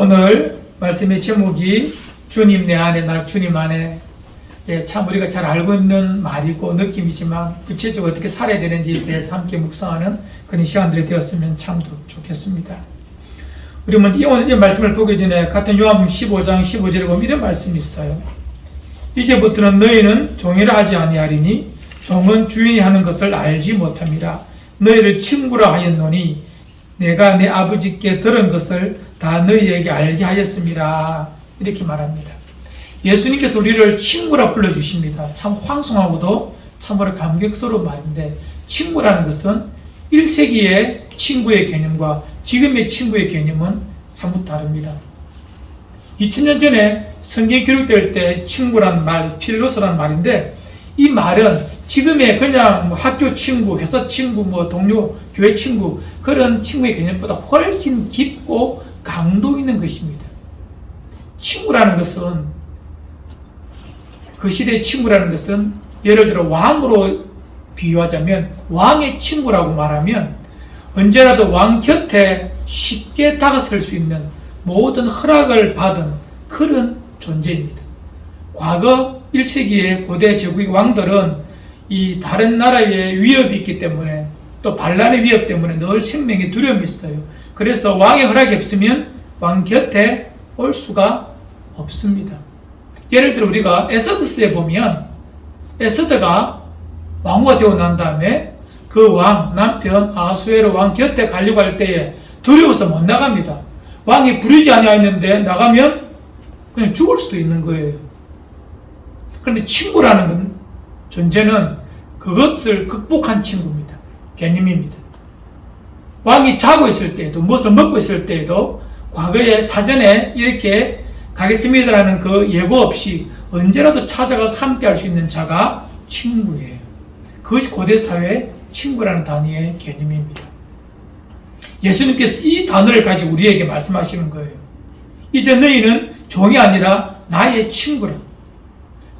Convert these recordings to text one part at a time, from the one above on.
오늘 말씀의 제목이 주님 내 안에 나 주님 안에. 참 우리가 잘 알고 있는 말이고 느낌이지만 구체적으로 어떻게 살아야 되는지에 대해서 함께 묵상하는 그런 시간들이 되었으면 참 좋겠습니다. 우리 먼저 오늘 이 말씀을 보기 전에 같은 요한복음 15장 15절에 보면 이런 말씀이 있어요. 이제부터는 너희는 종이라 하지 아니하리니 종은 주인이 하는 것을 알지 못함이라. 너희를 친구라 하였노니 내가 내 아버지께 들은 것을 다 너희에게 알게 하였음이라. 이렇게 말합니다. 예수님께서 우리를 친구라 불러주십니다. 참 황송하고도 참으로 감격스러운 말인데, 친구라는 것은 1세기의 친구의 개념과 지금의 친구의 개념은 사뭇 다릅니다. 2000년 전에 성경이 기록될 때 친구란 말, 필로소란 말인데, 이 말은 지금의 그냥 학교 친구, 회사 친구, 동료, 교회 친구, 그런 친구의 개념보다 훨씬 깊고 강도 있는 것입니다. 친구라는 것은, 그 시대의 친구라는 것은 예를 들어 왕으로 비유하자면 왕의 친구라고 말하면 언제라도 왕 곁에 쉽게 다가설 수 있는 모든 허락을 받은 그런 존재입니다. 과거 1세기의 고대 제국의 왕들은 이 다른 나라의 위협이 있기 때문에 또 반란의 위협 때문에 늘 생명에 두려움이 있어요. 그래서 왕의 허락이 없으면 왕 곁에 올 수가 없습니다. 예를 들어 우리가 에서드스에 보면 에서드가 왕후가 되고 난 다음에 그 왕, 남편 아수에로 왕 곁에 가려고 할 때에 두려워서 못 나갑니다. 왕이 부르지 아니하였는데 나가면 그냥 죽을 수도 있는 거예요. 그런데 친구라는 존재는 그것을 극복한 친구입니다. 개념입니다. 왕이 자고 있을 때에도 무엇을 먹고 있을 때에도 과거에 사전에 이렇게 가겠습니다라는 그 예고 없이 언제라도 찾아가서 함께 할 수 있는 자가 친구예요. 그것이 고대 사회의 친구라는 단위의 개념입니다. 예수님께서 이 단어를 가지고 우리에게 말씀하시는 거예요. 이제 너희는 종이 아니라 나의 친구라.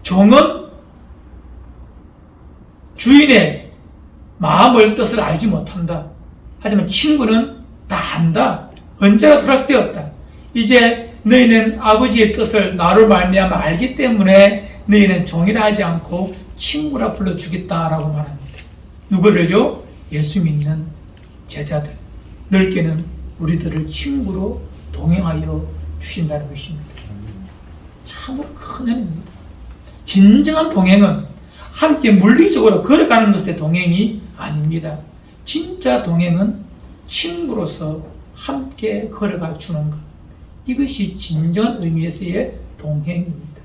종은 주인의 마음을, 뜻을 알지 못한다. 하지만 친구는 다 안다. 언제나 허락되었다. 이제 너희는 아버지의 뜻을 나로 말미암아 알기 때문에 너희는 종이라 하지 않고 친구라 불러주겠다라고 말합니다. 누구를요? 예수 믿는 제자들, 넓게는 우리들을 친구로 동행하여 주신다는 것입니다. 참으로 큰 은혜입니다. 진정한 동행은 함께 물리적으로 걸어가는 것의 동행이 아닙니다. 진짜 동행은 친구로서 함께 걸어가 주는 것. 이것이 진정한 의미에서의 동행입니다.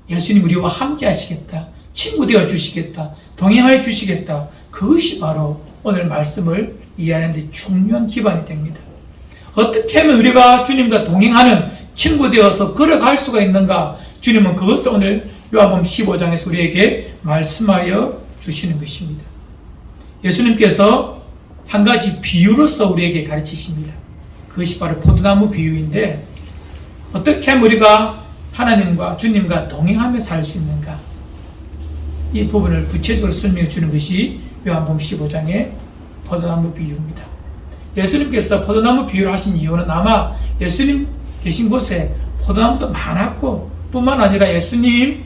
예수님 우리와 함께 하시겠다. 친구 되어 주시겠다. 동행하여 주시겠다. 그것이 바로 오늘 말씀을 이해하는 데 중요한 기반이 됩니다. 어떻게 하면 우리가 주님과 동행하는 친구 되어서 걸어갈 수가 있는가? 주님은 그것을 오늘 요한복음 15장에서 우리에게 말씀하여 주시는 것입니다. 예수님께서 한 가지 비유로서 우리에게 가르치십니다. 그것이 바로 포도나무 비유인데, 어떻게 하면 우리가 하나님과 주님과 동행하며 살 수 있는가? 이 부분을 구체적으로 설명해 주는 것이 요한복음 15장의 포도나무 비유입니다. 예수님께서 포도나무 비유를 하신 이유는 아마 예수님 계신 곳에 포도나무도 많았고, 뿐만 아니라 예수님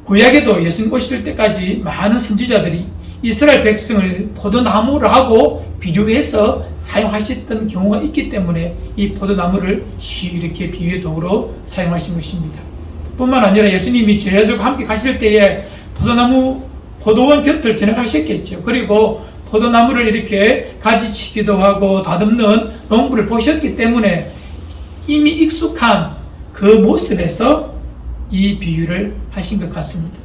구약에도 예수님 오실 때까지 많은 선지자들이 이스라엘 백성을 포도나무라고 비유해서 사용하셨던 경우가 있기 때문에 이 포도나무를 이렇게 비유의 도구로 사용하신 것입니다. 뿐만 아니라 예수님이 제자들과 함께 가실 때에 포도원 곁을 지나가셨겠죠. 그리고 포도나무를 이렇게 가지치기도 하고 다듬는 농부를 보셨기 때문에 이미 익숙한 그 모습에서 이 비유를 하신 것 같습니다.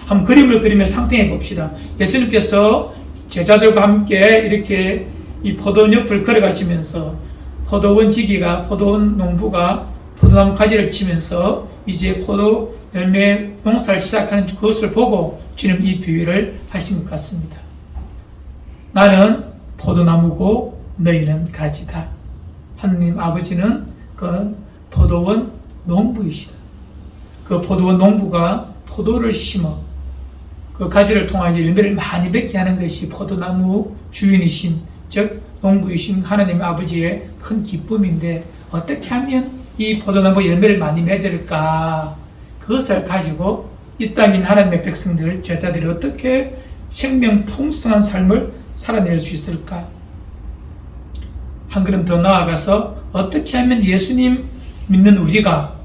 한번 그림을 그리며 상상해 봅시다. 예수님께서 제자들과 함께 이렇게 이 포도원 옆을 걸어가시면서 포도원 지기가, 포도원 농부가 포도나무 가지를 치면서 이제 포도 열매 농사를 시작하는 그것을 보고 주님 이 비유를 하신 것 같습니다. 나는 포도나무고 너희는 가지다. 하느님 아버지는 그 포도원 농부이시다. 그 포도원 농부가 포도를 심어 그 가지를 통하여 열매를 많이 맺게 하는 것이 포도나무 주인이신, 즉 농부이신 하나님 아버지의 큰 기쁨인데, 어떻게 하면 이 포도나무 열매를 많이 맺을까? 그것을 가지고 이 땅인 하나님의 백성들, 제자들이 어떻게 생명 풍성한 삶을 살아낼 수 있을까? 한 걸음 더 나아가서 어떻게 하면 예수님 믿는 우리가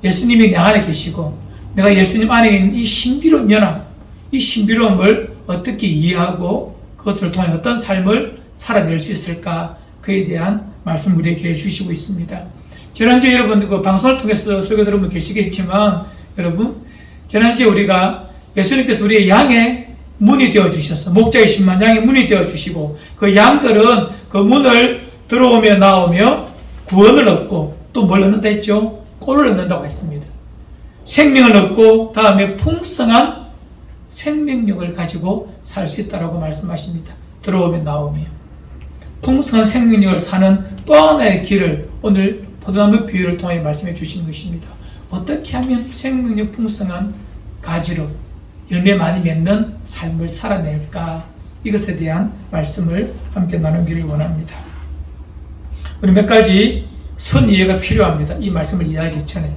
예수님이 내 안에 계시고 내가 예수님 안에 있는 이 신비로운 연합, 이 신비로움을 어떻게 이해하고 그것을 통해 어떤 삶을 살아낼 수 있을까? 그에 대한 말씀을 우리에게 해주시고 있습니다. 지난주에 여러분 그 방송을 통해서 설교 들은 분 계시겠지만 여러분 지난주에 우리가 예수님께서 우리의 양의 문이 되어주셔서 목자이시만 양의 문이 되어주시고 그 양들은 그 문을 들어오며 나오며 구원을 얻고 또 뭘 얻는다 했죠? 꼴을 얻는다고 했습니다. 생명을 얻고 다음에 풍성한 생명력을 가지고 살 수 있다고 말씀하십니다. 들어오며 나오며 풍성한 생명력을 사는 또 하나의 길을 오늘 포도나무 비유를 통해 말씀해 주시는 것입니다. 어떻게 하면 생명력 풍성한 가지로 열매 많이 맺는 삶을 살아낼까? 이것에 대한 말씀을 함께 나누기를 원합니다. 우리 몇 가지 선 이해가 필요합니다. 이 말씀을 이해하기 전에.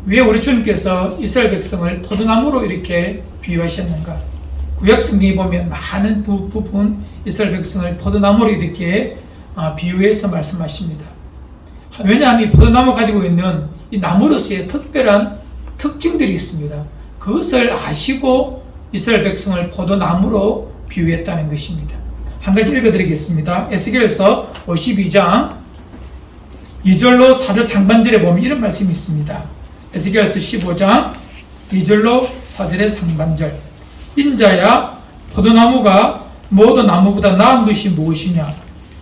왜 우리 주님께서 이스라엘 백성을 포도나무로 이렇게 비유하셨는가? 구약 성경에 보면 많은 부분 이스라엘 백성을 포도나무로 이렇게 비유해서 말씀하십니다. 왜냐하면 이 포도나무 가지고 있는 이 나무로서의 특별한 특징들이 있습니다. 그것을 아시고 이스라엘 백성을 포도나무로 비유했다는 것입니다. 한 가지 읽어드리겠습니다. 에스겔서 52장 2절로 4절 상반절에 보면 이런 말씀이 있습니다. 에스겔서 15장 2절로 4절의 상반절. 인자야, 포도나무가 모든 나무보다 나은 것이 무엇이냐?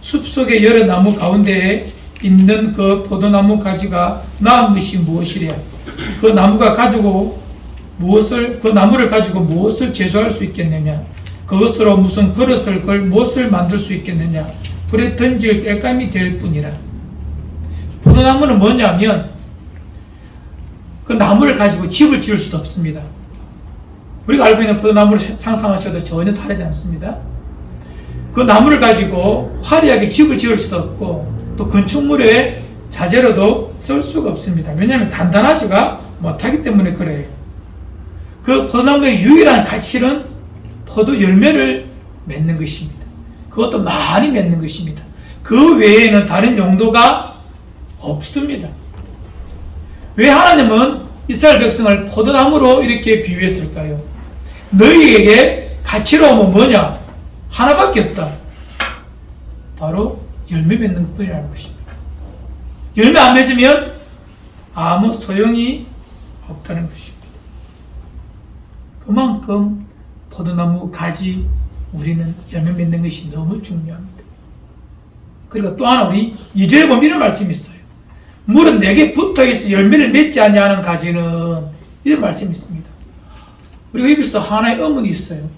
숲속의 여러 나무 가운데에 있는 그 포도나무 가지가 나은 것이 무엇이랴? 그 나무를 가지고 무엇을 제조할 수 있겠느냐? 그것으로 무슨 그릇을 무엇을 만들 수 있겠느냐? 불에 던질 땔감이 될 뿐이라. 포도나무는 뭐냐면 그 나무를 가지고 집을 지을 수도 없습니다. 우리가 알고 있는 포도나무를 상상하셔도 전혀 다르지 않습니다. 그 나무를 가지고 화려하게 집을 지을 수도 없고 또 건축물의 자재로도 쓸 수가 없습니다. 왜냐하면 단단하지가 못하기 때문에 그래요. 그 포도나무의 유일한 가치는 포도 열매를 맺는 것입니다. 그것도 많이 맺는 것입니다. 그 외에는 다른 용도가 없습니다. 왜 하나님은 이스라엘 백성을 포도나무로 이렇게 비유했을까요? 너희에게 가치로움은 뭐냐? 하나밖에 없다. 바로 열매 맺는 것뿐이라는 것입니다. 열매 안 맺으면 아무 소용이 없다는 것입니다. 그만큼 포도나무 가지 우리는 열매 맺는 것이 너무 중요합니다. 그리고 또 하나 우리 2절에 보면 이런 말씀이 있어요. 물은 내게 붙어있어 열매를 맺지 아니하는 가지는 이런 말씀이 있습니다. 그리고 여기서 하나의 의문이 있어요.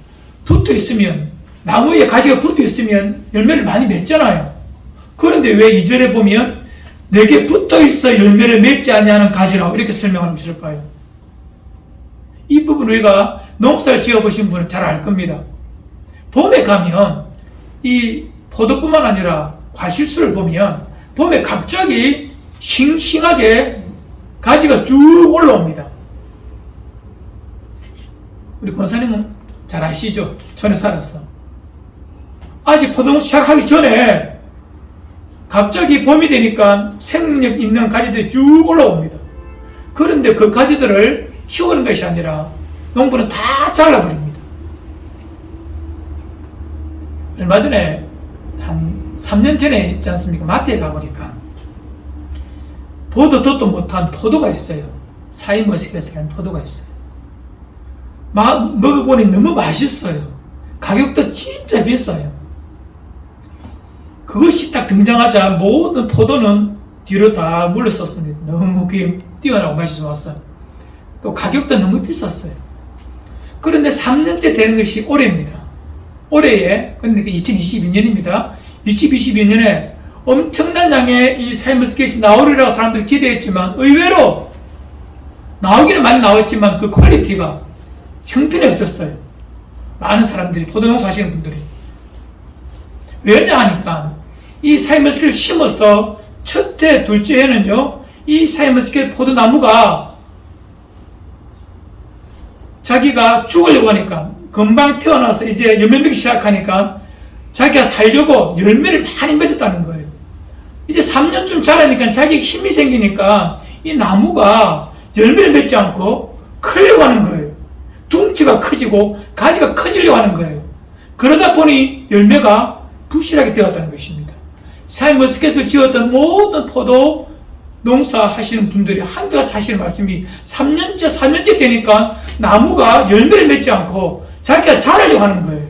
붙어있으면 나무에 가지가 붙어있으면 열매를 많이 맺잖아요. 그런데 왜 2절에 보면 내게 붙어있어 열매를 맺지 아니하는 가지라고 이렇게 설명하고 있을까요? 이 부분 우리가 농사를 지어보신 분은 잘 알 겁니다. 봄에 가면 이 포도뿐만 아니라 과실수를 보면 봄에 갑자기 싱싱하게 가지가 쭉 올라옵니다. 우리 권사님은 잘 아시죠? 전에 살았어. 아직 포도농사 시작하기 전에 갑자기 봄이 되니까 생명력 있는 가지들이 쭉 올라옵니다. 그런데 그 가지들을 키우는 것이 아니라 농부는 다 잘라버립니다. 얼마 전에 한 3년 전에 있지 않습니까? 마트에 가보니까 보도 덧도 못한 포도가 있어요. 사이머스켓이라는 포도가 있어요. 먹어보니 너무 맛있어요. 가격도 진짜 비싸요. 그것이 딱 등장하자 모든 포도는 뒤로 다 물러섰습니다. 너무 그게 뛰어나고 맛이 좋았어요. 또 가격도 너무 비쌌어요. 그런데 3년째 되는 것이 올해입니다. 올해에, 그러니까 2022년입니다. 2022년에 엄청난 양의 이 샤인머스켓이 나오리라고 사람들이 기대했지만 의외로 나오기는 많이 나왔지만 그 퀄리티가 형편이 없었어요. 많은 사람들이, 포도농사 하시는 분들이. 왜냐 하니까 이 샤인머스켓을 심어서 첫 해, 둘째 해는요, 이 샤인머스켓 포도나무가 자기가 죽으려고 하니까, 금방 태어나서 이제 열매 맺기 시작하니까 자기가 살려고 열매를 많이 맺었다는 거예요. 이제 3년쯤 자라니까 자기 힘이 생기니까 이 나무가 열매를 맺지 않고 크려고 하는 거예요. 둥치가 커지고 가지가 커지려고 하는 거예요. 그러다 보니 열매가 부실하게 되었다는 것입니다. 샤인머스켓을 지었던 모든 포도 농사 하시는 분들이 한결같이 하시는 말씀이 3년째, 4년째 되니까 나무가 열매를 맺지 않고 자기가 자라려고 하는 거예요.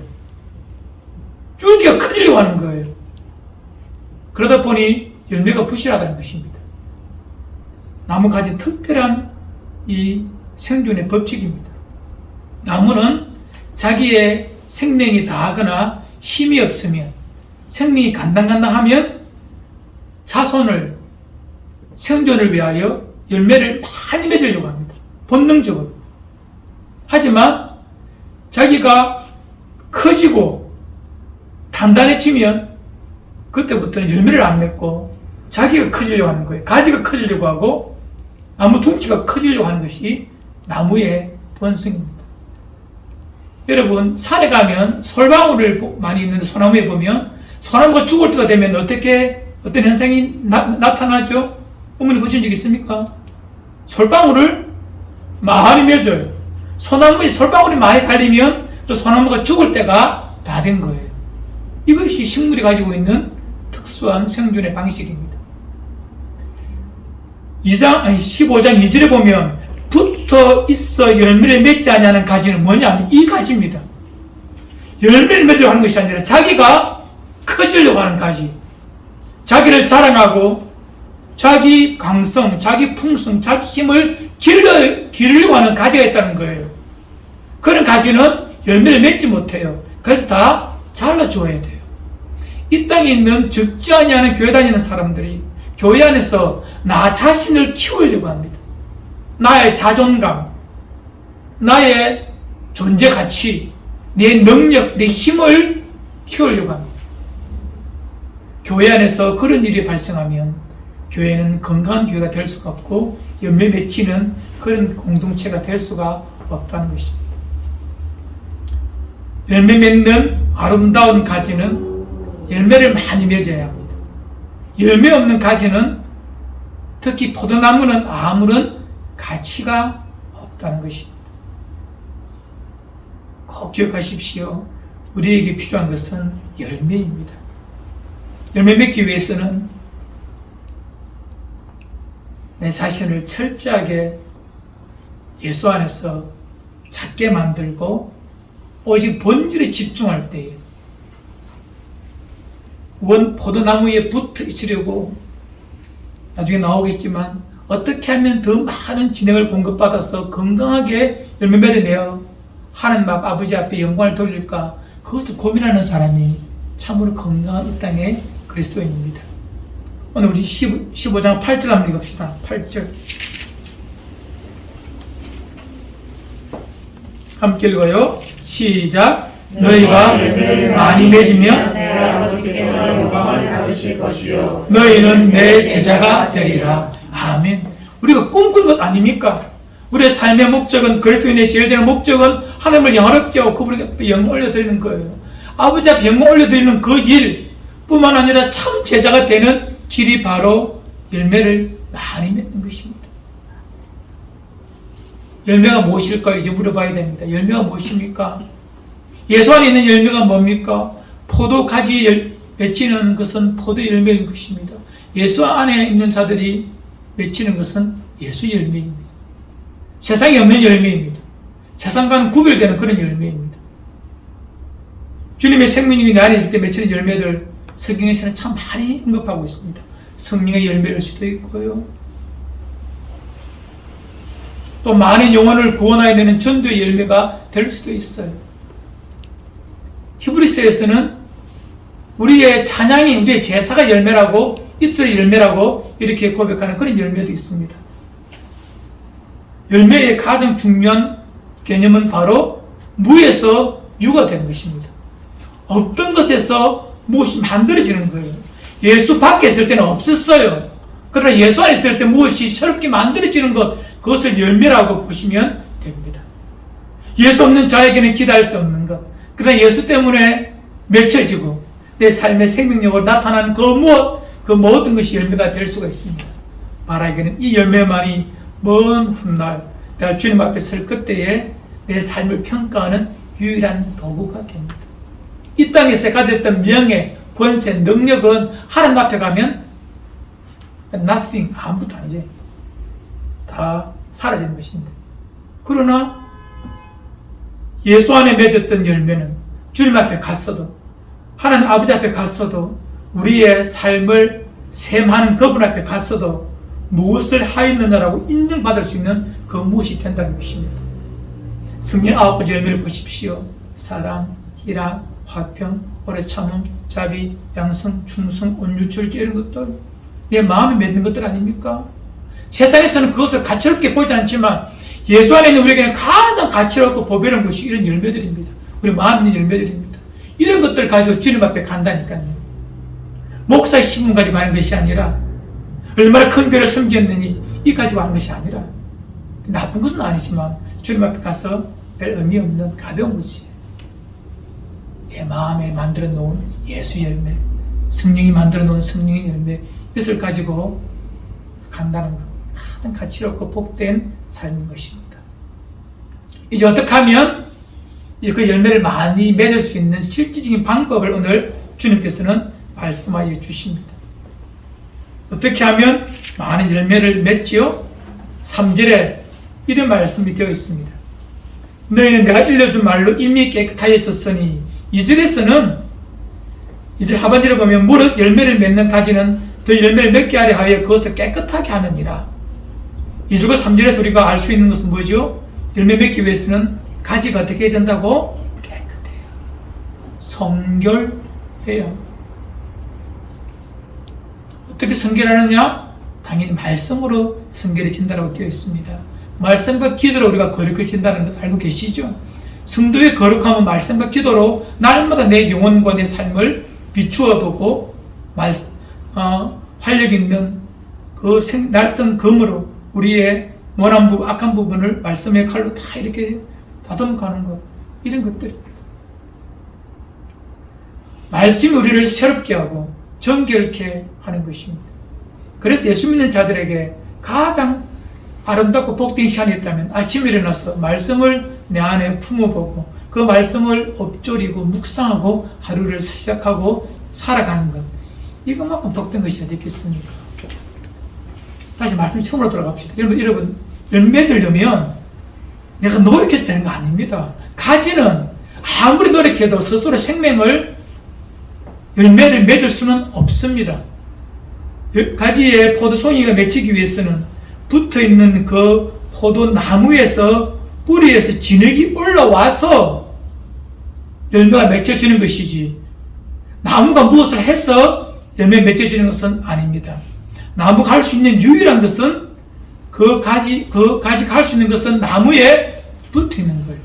줄기가 커지려고 하는 거예요. 그러다 보니 열매가 부실하다는 것입니다. 나무가 가진 특별한 이 생존의 법칙입니다. 나무는 자기의 생명이 다하거나 힘이 없으면, 생명이 간당간당하면 자손을, 생존을 위하여 열매를 많이 맺으려고 합니다. 본능적으로. 하지만 자기가 커지고 단단해지면 그때부터는 열매를 안 맺고 자기가 커지려고 하는 거예요. 가지가 커지려고 하고 나무 둥치가 커지려고 하는 것이 나무의 본성입니다. 여러분, 산에 가면 솔방울을 많이 있는데 소나무에 보면 소나무가 죽을 때가 되면 어떤 현상이 나타나죠? 어머니 보신 적 있습니까? 솔방울을 많이 맺어요. 소나무에 솔방울이 많이 달리면 또 소나무가 죽을 때가 다 된 거예요. 이것이 식물이 가지고 있는 특수한 생존의 방식입니다. 15장 2절에 보면 붙어 있어 열매를 맺지 아니하는 가지는 뭐냐면 이 가지입니다. 열매를 맺으려고 하는 것이 아니라 자기가 커지려고 하는 가지. 자기를 자랑하고 자기 강성, 자기 풍성, 자기 힘을 기르려고 하는 가지가 있다는 거예요. 그런 가지는 열매를 맺지 못해요. 그래서 다 잘라줘야 돼요. 이 땅에 있는 적지 아니하는 교회 다니는 사람들이 교회 안에서 나 자신을 키우려고 합니다. 나의 자존감, 나의 존재 가치, 내 능력, 내 힘을 키우려고 합니다. 교회 안에서 그런 일이 발생하면 교회는 건강한 교회가 될 수가 없고 열매 맺히는 그런 공동체가 될 수가 없다는 것입니다. 열매 맺는 아름다운 가지는 열매를 많이 맺어야 합니다. 열매 없는 가지는, 특히 포도나무는 아무런 가치가 없다는 것입니다. 꼭 기억하십시오. 우리에게 필요한 것은 열매입니다. 열매 맺기 위해서는 내 자신을 철저하게 예수 안에서 작게 만들고 오직 본질에 집중할 때에 포도나무에 붙어 있으려고, 나중에 나오겠지만 어떻게 하면 더 많은 진행을 공급받아서 건강하게 열매 맺어내어 하나님 아버지 앞에 영광을 돌릴까, 그것을 고민하는 사람이 참으로 건강한 이 땅의 그리스도인입니다. 오늘 우리 15장 8절 한번 읽읍시다. 8절 함께 읽어요. 시작. 너희가 많이 맺으면 내 아버지께서 영광을 받으실 것이요 너희는 내 제자가 되리라. 아멘. 우리가 꿈꾼 것 아닙니까? 우리의 삶의 목적은, 그리스도인의 제일 되는 목적은 하나님을 영화롭게 하고 그분에게 영광 올려드리는 거예요. 아버지 앞에 영광 올려드리는 그 일뿐만 아니라 참 제자가 되는 길이 바로 열매를 많이 맺는 것입니다. 열매가 무엇일까 이제 물어봐야 됩니다. 열매가 무엇입니까? 예수 안에 있는 열매가 뭡니까? 포도 가지에 맺히는 것은 포도 열매인 것입니다. 예수 안에 있는 자들이 맺히는 것은 예수 열매입니다. 세상에 없는 열매입니다. 세상과는 구별되는 그런 열매입니다. 주님의 생명력이 내 안에 있을 때 맺히는 열매들, 성경에서는 참 많이 언급하고 있습니다. 성령의 열매일 수도 있고요, 또 많은 영혼을 구원하여 내는 전도의 열매가 될 수도 있어요. 히브리서에서는 우리의 찬양이, 우리의 제사가 열매라고, 입술의 열매라고 이렇게 고백하는 그런 열매도 있습니다. 열매의 가장 중요한 개념은 바로 무에서 유가 되는 것입니다. 없던 것에서 무엇이 만들어지는 거예요. 예수 밖에 있을 때는 없었어요. 그러나 예수 안에 있을 때 무엇이 새롭게 만들어지는 것, 그것을 열매라고 보시면 됩니다. 예수 없는 자에게는 기다릴 수 없는 것, 그러나 예수 때문에 맺혀지고 내 삶의 생명력으로 나타나는 그 모든 것이 열매가 될 수가 있습니다. 바라기는 이 열매만이 먼 훗날 내가 주님 앞에 설 그때에 내 삶을 평가하는 유일한 도구가 됩니다. 이 땅에서 가졌던 명예, 권세, 능력은 하나님 앞에 가면 nothing, 아무것도 아니지. 다 사라지는 것입니다. 그러나 예수 안에 맺었던 열매는 주님 앞에 갔어도, 하나님 아버지 앞에 갔어도, 우리의 삶을 셈하는 그분 앞에 갔어도 무엇을 하였느냐라고 인정받을 수 있는 그 무엇이 된다는 것입니다. 성령 9가지 열매를 보십시오. 사랑, 희락, 화평, 오래 참음, 자비, 양성, 충성, 온유, 절제, 이런 것들 내 마음에 맺는 것들 아닙니까? 세상에서는 그것을 가치롭게 보지 않지만 예수 안에 있는 우리에게는 가장 가치롭고 보배로운 것이 이런 열매들입니다. 우리 마음에 있는 열매들입니다. 이런 것들 가지고 주님 앞에 간다니까요. 목사의 신분 가지고 가는 것이 아니라 얼마나 큰 교회를 섬겼느니 이 가지고 하는 것이 아니라 나쁜 것은 아니지만 주님 앞에 가서 별 의미 없는 가벼운 것이에요. 내 마음에 만들어 놓은 예수 열매, 성령이 만들어 놓은 성령의 열매, 이것을 가지고 간다는 것, 가장 가치롭고 복된 삶인 것입니다. 이제 어떻게 하면 그 열매를 많이 맺을 수 있는 실질적인 방법을 오늘 주님께서는 말씀하여 주십니다. 어떻게 하면 많은 열매를 맺지요? 3절에 이런 말씀이 되어 있습니다. 너희는 내가 일러준 말로 이미 깨끗하여졌으니, 2절에서는 2절 하반절에 보면 무릇 열매를 맺는 가지는 더 열매를 맺게 하려 하여 그것을 깨끗하게 하느니라. 2절과 3절에서 우리가 알 수 있는 것은 뭐죠? 열매 맺기 위해서는 가지가 어떻게 해야 된다고? 깨끗해요. 성결해요. 어떻게 성결하느냐? 당연히 말씀으로 성결해진다고 되어 있습니다. 말씀과 기도로 우리가 거룩해진다는 것 알고 계시죠? 성도의 거룩함은 말씀과 기도로 날마다 내 영혼과 내 삶을 비추어 보고 활력 있는 그 날선 검으로 우리의 원한 부분, 악한 부분을 말씀의 칼로 다 이렇게 다듬어가는 것, 이런 것들입니다. 말씀이 우리를 새롭게 하고 정결케 하는 것입니다. 그래서 예수 믿는 자들에게 가장 아름답고 복된 시간이 있다면 아침에 일어나서 말씀을 내 안에 품어보고 그 말씀을 엎조리고 묵상하고 하루를 시작하고 살아가는 것, 이것만큼 복된 것이 어디 있겠습니까? 다시 말씀 처음으로 돌아갑시다. 여러분 열매들려면 내가 노력해서 되는 거 아닙니다. 가지는 아무리 노력해도 스스로 생명을 열매를 맺을 수는 없습니다. 가지에 포도송이가 맺히기 위해서는 붙어있는 그 포도나무에서 뿌리에서 진흙이 올라와서 열매가 맺혀지는 것이지, 나무가 무엇을 해서 열매 맺혀지는 것은 아닙니다. 나무가 할 수 있는 유일한 것은 그 가지가 할 수 있는 것은 나무에 붙어 있는 거예요.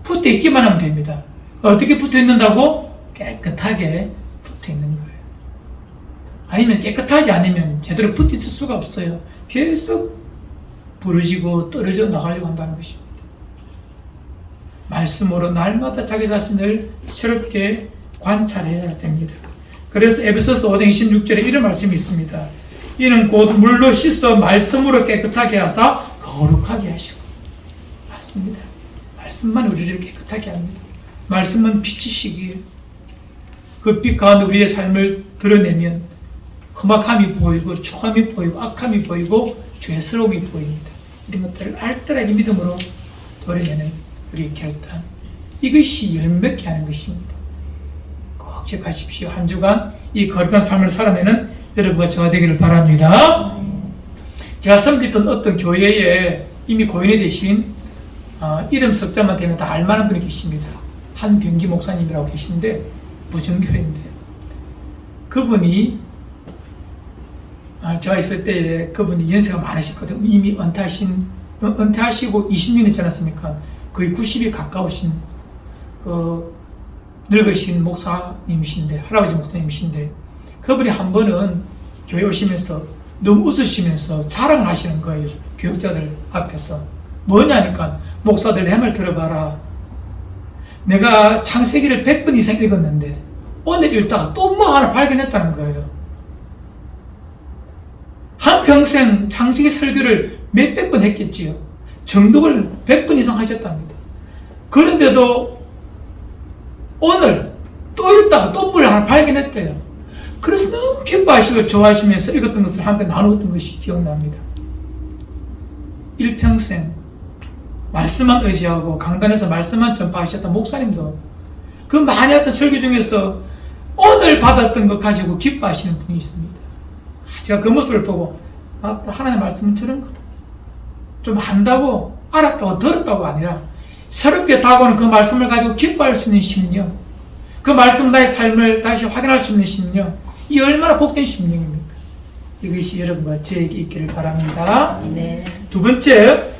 붙어 있기만 하면 됩니다. 어떻게 붙어 있는다고? 깨끗하게 붙어 있는 거예요. 아니면 깨끗하지 않으면 제대로 붙어 있을 수가 없어요. 계속 부러지고 떨어져 나가려고 한다는 것입니다. 말씀으로 날마다 자기 자신을 새롭게 관찰해야 됩니다. 그래서 에베소서 5장 26절에 이런 말씀이 있습니다. 이는 곧 물로 씻어 말씀으로 깨끗하게 하사 거룩하게 하시고. 맞습니다. 말씀만 우리를 깨끗하게 합니다. 말씀은 빛이시기에 그 빛 가운데 우리의 삶을 드러내면 험악함이 보이고 초함이 보이고 악함이 보이고 죄스러움이 보입니다. 이런 것들을 알뜰하게 믿음으로 도려내는 우리의 결단, 이것이 열매케 하는 것입니다. 꼭 기억하십시오. 한 주간 이 거룩한 삶을 살아내는 여러분과 저와 되기를 바랍니다. 제가 섬기던 어떤 교회에 이미 고인이 되신 이름 석자만 되면 다 알만한 분이 계십니다. 한병기 목사님이라고 계신데 부정교회인데, 그분이 제가 있을 때에 그분이 연세가 많으셨거든요. 이미 은퇴하시고 20년이 지났으니까 거의 90이 가까우신 늙으신 목사님이신데, 할아버지 목사님이신데, 그분이 한 번은 교회 오시면서 너무 웃으시면서 자랑하시는 거예요. 교육자들 앞에서. 뭐냐니까, 목사들 내 말 들어봐라. 내가 창세기를 100번 이상 읽었는데 오늘 읽다가 또 뭐 하나 발견했다는 거예요. 한평생 창세기 설교를 몇백 번 했겠지요. 정독을 100번 이상 하셨답니다. 그런데도 오늘 또 읽다가 또 뭘 하나 발견했대요. 그래서 너무 기뻐하시고 좋아하시면서 읽었던 것을 함께 나누었던 것이 기억납니다. 일평생 말씀만 의지하고 강단에서 말씀만 전파하셨던 목사님도 그 많이 했던 설교 중에서 오늘 받았던 것 가지고 기뻐하시는 분이 있습니다. 제가 그 모습을 보고 하나님의 말씀은 저런 거다. 좀 안다고 알았다고 들었다고 아니라 새롭게 다가오는 그 말씀을 가지고 기뻐할 수 있는 심령, 그 말씀 나의 삶을 다시 확인할 수 있는 심령, 이 얼마나 복된 심령입니까? 이것이 여러분과 저에게 있기를 바랍니다. 네. 두 번째,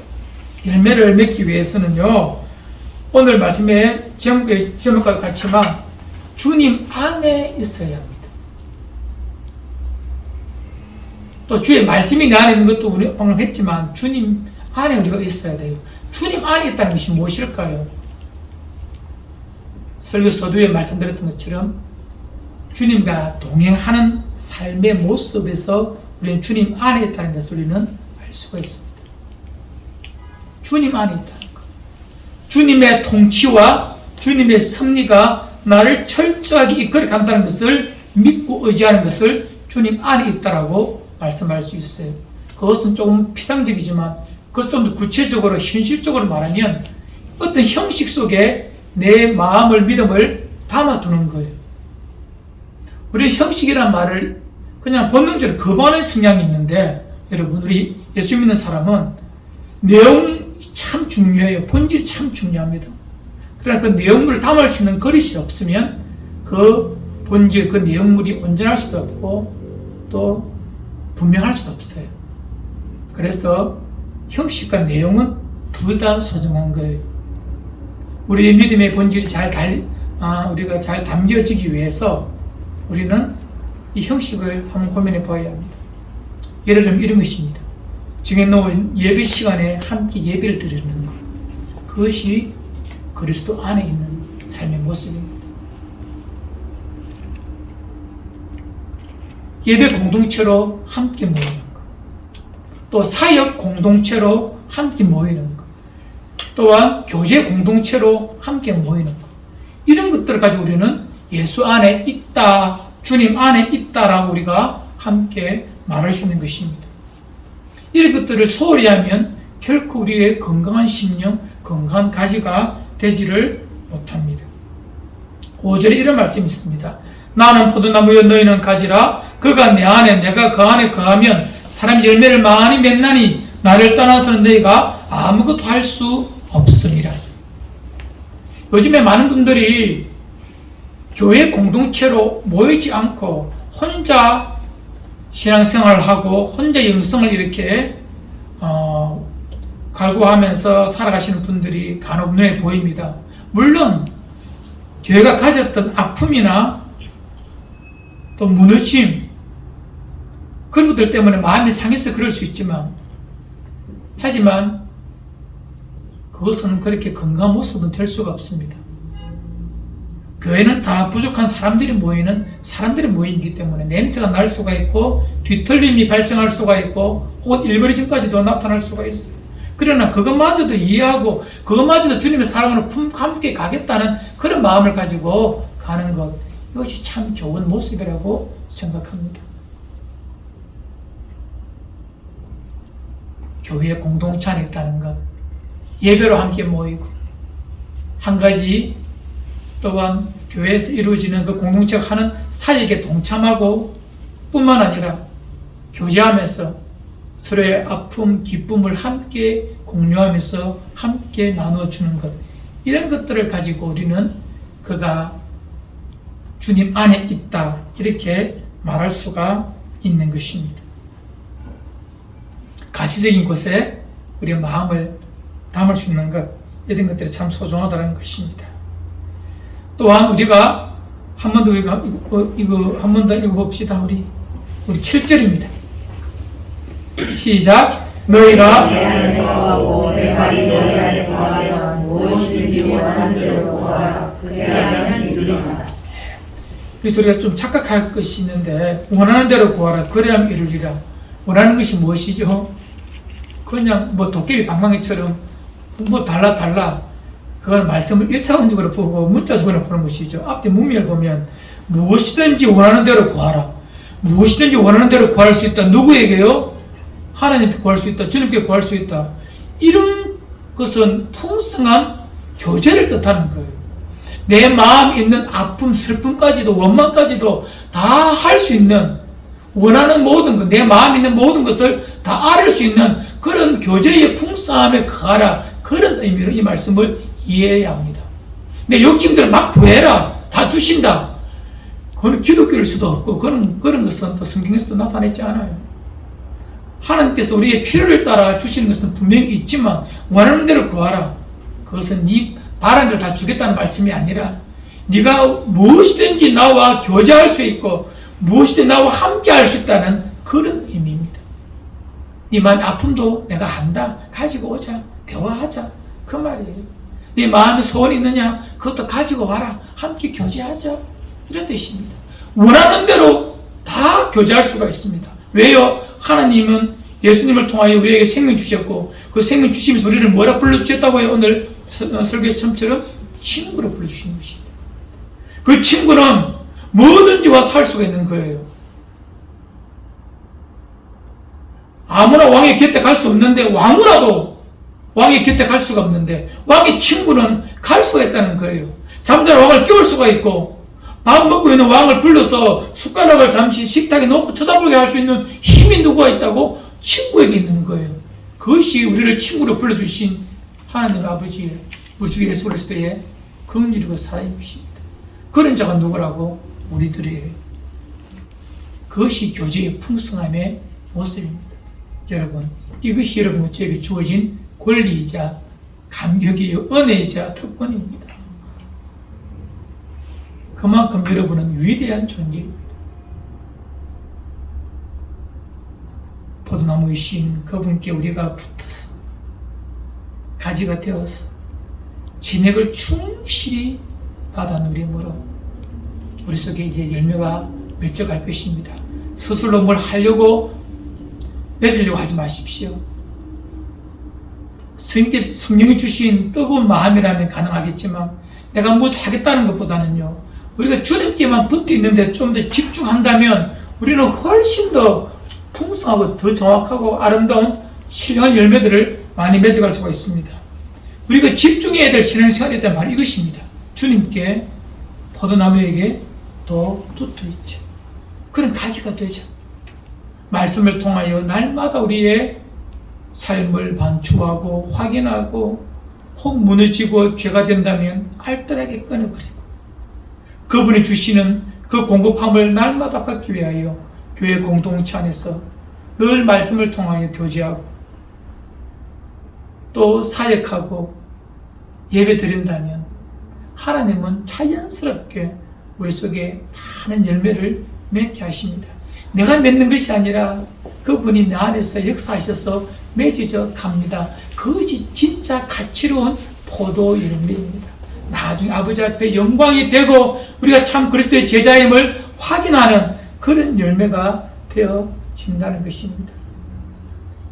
열매를 맺기 위해서는요, 오늘 말씀의 제목과 같지만 주님 안에 있어야 합니다. 또 주의 말씀이 내 안에 있는 것도 우리 방금 했지만 주님 안에 우리가 있어야 돼요. 주님 안에 있다는 것이 무엇일까요? 설교 서두에 말씀드렸던 것처럼 주님과 동행하는 삶의 모습에서 우리는 주님 안에 있다는 것을 우리는 알 수가 있습니다. 주님 안에 있다는 것. 주님의 통치와 주님의 섭리가 나를 철저하게 이끌어 간다는 것을 믿고 의지하는 것을 주님 안에 있다라고 말씀할 수 있어요. 그것은 조금 피상적이지만 그것을 좀 더 구체적으로 현실적으로 말하면 어떤 형식 속에 내 마음을 믿음을 담아두는 거예요. 우리 형식이라는 말을 그냥 본능적으로 거부하는 성향이 있는데 여러분, 우리 예수 믿는 사람은 내용이 참 중요해요. 본질이 참 중요합니다. 그러나 그 내용물을 담을 수 있는 그릇이 없으면 그 본질, 그 내용물이 온전할 수도 없고 또 분명할 수도 없어요. 그래서 형식과 내용은 둘 다 소중한 거예요. 우리의 믿음의 본질이 우리가 잘 담겨지기 위해서 우리는 이 형식을 한번 고민해 봐야 합니다. 예를 들면 이런 것입니다. 정해놓은 예배 시간에 함께 예배를 드리는 것. 그것이 그리스도 안에 있는 삶의 모습입니다. 예배 공동체로 함께 모이는 것. 또 사역 공동체로 함께 모이는 것. 또한 교제 공동체로 함께 모이는 것. 이런 것들을 가지고 우리는 예수 안에 있다, 주님 안에 있다라고 우리가 함께 말할 수 있는 것입니다. 이런 것들을 소홀히 하면 결코 우리의 건강한 심령, 건강한 가지가 되지를 못합니다. 5절에 이런 말씀이 있습니다. 나는 포도나무여 너희는 가지라. 그가 내 안에 내가 그 안에 거하면 사람이 열매를 많이 맺나니 나를 떠나서는 너희가 아무것도 할 수 없습니다. 요즘에 많은 분들이 교회 공동체로 모이지 않고 혼자 신앙생활을 하고 혼자 영성을 이렇게 갈구하면서 살아가시는 분들이 간혹 눈에 보입니다. 물론 교회가 가졌던 아픔이나 또 무너짐 그런 것들 때문에 마음이 상해서 그럴 수 있지만 하지만 그것은 그렇게 건강한 모습은 될 수가 없습니다. 교회는 다 부족한 사람들이 모이기 때문에 냄새가 날 수가 있고 뒤틀림이 발생할 수가 있고 혹은 일그러짐까지도 나타날 수가 있어요. 그러나 그것마저도 이해하고 그것마저도 주님의 사랑으로 함께 가겠다는 그런 마음을 가지고 가는 것, 이것이 참 좋은 모습이라고 생각합니다. 교회 공동체 안에 있다는 것, 예배로 함께 모이고 한 가지 또한 교회에서 이루어지는 그 공동체가 하는 사역에 동참하고 뿐만 아니라 교제하면서 서로의 아픔, 기쁨을 함께 공유하면서 함께 나눠주는 것, 이런 것들을 가지고 우리는 그가 주님 안에 있다 이렇게 말할 수가 있는 것입니다. 가치적인 곳에 우리의 마음을 담을 수 있는 것, 이런 것들이 참 소중하다는 것입니다. 또한 우리가 한 번 더 이거 한 번 더 읽어봅시다. 우리 7절입니다. 시작. 너희가 내 안에 거하고 내 말이 너희 안에 거하면 무엇이든지 원하는 대로 구하라. 그리하면 이루리라. 그래서 우리가 좀 착각할 것이 있는데 원하는 대로 구하라. 그래야만 이루리라. 원하는 것이 무엇이죠? 그냥 뭐 도깨비 방망이처럼 뭐 달라 그건 말씀을 1차원적으로 보고 문자적으로 보는 것이죠. 앞뒤 문맥을 보면 무엇이든지 원하는 대로 구하라. 무엇이든지 원하는 대로 구할 수 있다. 누구에게요? 하나님께 구할 수 있다. 주님께 구할 수 있다. 이런 것은 풍성한 교제를 뜻하는 거예요. 내 마음에 있는 아픔, 슬픔까지도 원망까지도 다 할 수 있는, 원하는 모든 것, 내 마음에 있는 모든 것을 다 알을 수 있는 그런 교제의 풍성함에 거하라. 그런 의미로 이 말씀을 이해해야 합니다. 내 욕심들을 막 구해라. 다 주신다. 그건 기독교일 수도 없고 그런 것은 또 성경에서도 나타냈지 않아요. 하나님께서 우리의 필요를 따라 주시는 것은 분명히 있지만 원하는 대로 구하라. 그것은 네 바라는 대로 다 주겠다는 말씀이 아니라 네가 무엇이든지 나와 교제할 수 있고 무엇이든지 나와 함께 할 수 있다는 그런 의미입니다. 네 마음의 아픔도 내가 안다. 가지고 오자. 대화하자. 그 말이에요. 네 마음에 소원이 있느냐? 그것도 가지고 와라. 함께 교제하자. 이런 뜻입니다. 원하는 대로 다 교제할 수가 있습니다. 왜요? 하나님은 예수님을 통하여 우리에게 생명 주셨고 그 생명 주시면서 우리를 뭐라 불러주셨다고요? 오늘 설교에서 처음처럼 친구로 불러주시는 것입니다. 그 친구는 뭐든지 와서 살 수가 있는 거예요. 아무나 왕의 곁에 갈 수 없는데 왕이라도 왕의 곁에 갈 수가 없는데 왕의 친구는 갈 수가 있다는 거예요. 잠자는 왕을 깨울 수가 있고 밥 먹고 있는 왕을 불러서 숟가락을 잠시 식탁에 놓고 쳐다보게 할 수 있는 힘이 누구가 있다고? 친구에게 있는 거예요. 그것이 우리를 친구로 불러주신 하나님 아버지의 우리 주 예수 그리스도의 긍휼이고 사랑인 것입니다. 그런 자가 누구라고? 우리들이에요. 그것이 교제의 풍성함의 모습입니다. 여러분, 이것이 여러분에게 주어진 권리이자 감격이요 은혜이자 특권입니다. 그만큼 여러분은 위대한 존재입니다. 포도나무이신 그분께 우리가 붙어서 가지가 되어서 진액을 충실히 받아 누림으로 우리 속에 이제 열매가 맺어갈 것입니다. 스스로 뭘 하려고 맺으려고 하지 마십시오. 성령이 주신 뜨거운 마음이라면 가능하겠지만 내가 무엇을 하겠다는 것보다는요, 우리가 주님께만 붙어 있는데 좀 더 집중한다면 우리는 훨씬 더 풍성하고 더 정확하고 아름다운 신령한 열매들을 많이 맺어갈 수가 있습니다. 우리가 집중해야 될 신앙생활이 있다면 바로 이것입니다. 주님께 포도나무에게 더 붙어 있죠. 그런 가지가 되죠. 말씀을 통하여 날마다 우리의 삶을 반추하고 확인하고 혹 무너지고 죄가 된다면 알뜰하게 끊어버리고 그분이 주시는 그 공급함을 날마다 받기 위하여 교회 공동체 안에서 늘 말씀을 통하여 교제하고 또 사역하고 예배 드린다면 하나님은 자연스럽게 우리 속에 많은 열매를 맺게 하십니다. 내가 맺는 것이 아니라 그분이 내 안에서 역사하셔서 맺어져 갑니다. 그것이 진짜 가치로운 포도 열매입니다. 나중에 아버지 앞에 영광이 되고 우리가 참 그리스도의 제자임을 확인하는 그런 열매가 되어진다는 것입니다.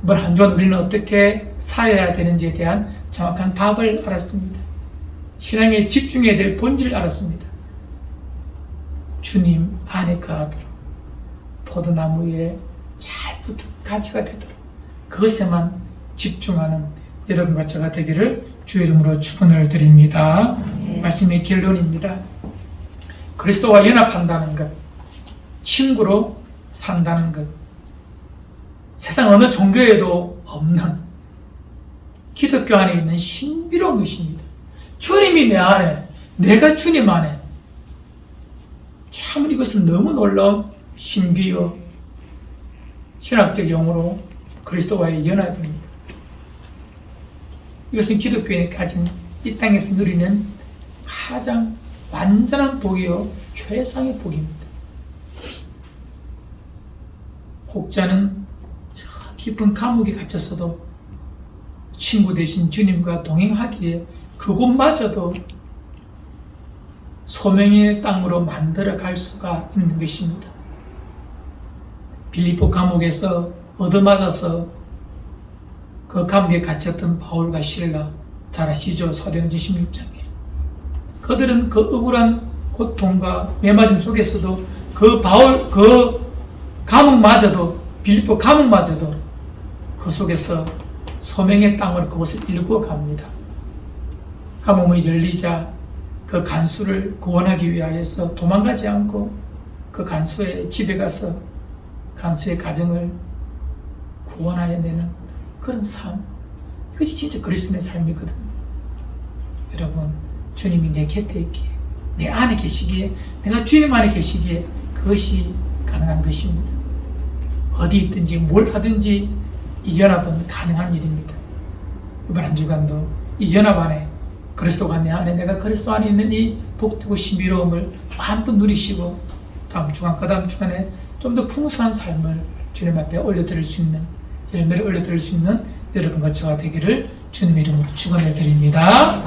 이번 한 주간 우리는 어떻게 살아야 되는지에 대한 정확한 답을 알았습니다. 신앙에 집중해야 될 본질을 알았습니다. 주님 안에 거하도록 포도나무에 잘 붙은 가지가 되도록 그것에만 집중하는 여러분과 제가 되기를 주의 이름으로 축원을 드립니다. 말씀의 결론입니다. 그리스도와 연합한다는 것, 친구로 산다는 것, 세상 어느 종교에도 없는 기독교 안에 있는 신비로운 것입니다. 주님이 내 안에, 내가 주님 안에. 참 이것은 너무 놀라운 신비요 신학적 용어로 그리스도와의 연합입니다. 이것은 기독교인이 가진 이 땅에서 누리는 가장 완전한 복이요 최상의 복입니다. 혹자는 저 깊은 감옥에 갇혔어도 친구 대신 주님과 동행하기에 그곳마저도 소명의 땅으로 만들어 갈 수가 있는 것입니다. 빌립보 감옥에서 얻어맞아서 그 감옥에 갇혔던 바울과 실라, 잘 아시죠? 사도행전 16장에. 그들은 그 억울한 고통과 매맞음 속에서도 그 감옥마저도, 빌립보 감옥마저도 그 속에서 소명의 땅을 그곳을 일구어 갑니다. 감옥문이 열리자 그 간수를 구원하기 위하여서 도망가지 않고 그 간수의 집에 가서 간수의 가정을 구원하여 내는 그런 삶, 그것이 진짜 그리스도의 삶이거든요. 여러분, 주님이 내 곁에 있기에, 내 안에 계시기에, 내가 주님 안에 계시기에 그것이 가능한 것입니다. 어디 있든지 뭘 하든지 이 연합은 가능한 일입니다. 이번 한 주간도 이 연합 안에, 그리스도가 내 안에, 내가 그리스도 안에 있는 이 복되고 신비로움을 마음껏 누리시고 다음 주간, 그 다음 주간에 좀 더 풍성한 삶을 주님 앞에 올려드릴 수 있는, 열매를 올려드릴 수 있는 여러분과 저가 되기를 주님의 이름으로 축원해 드립니다.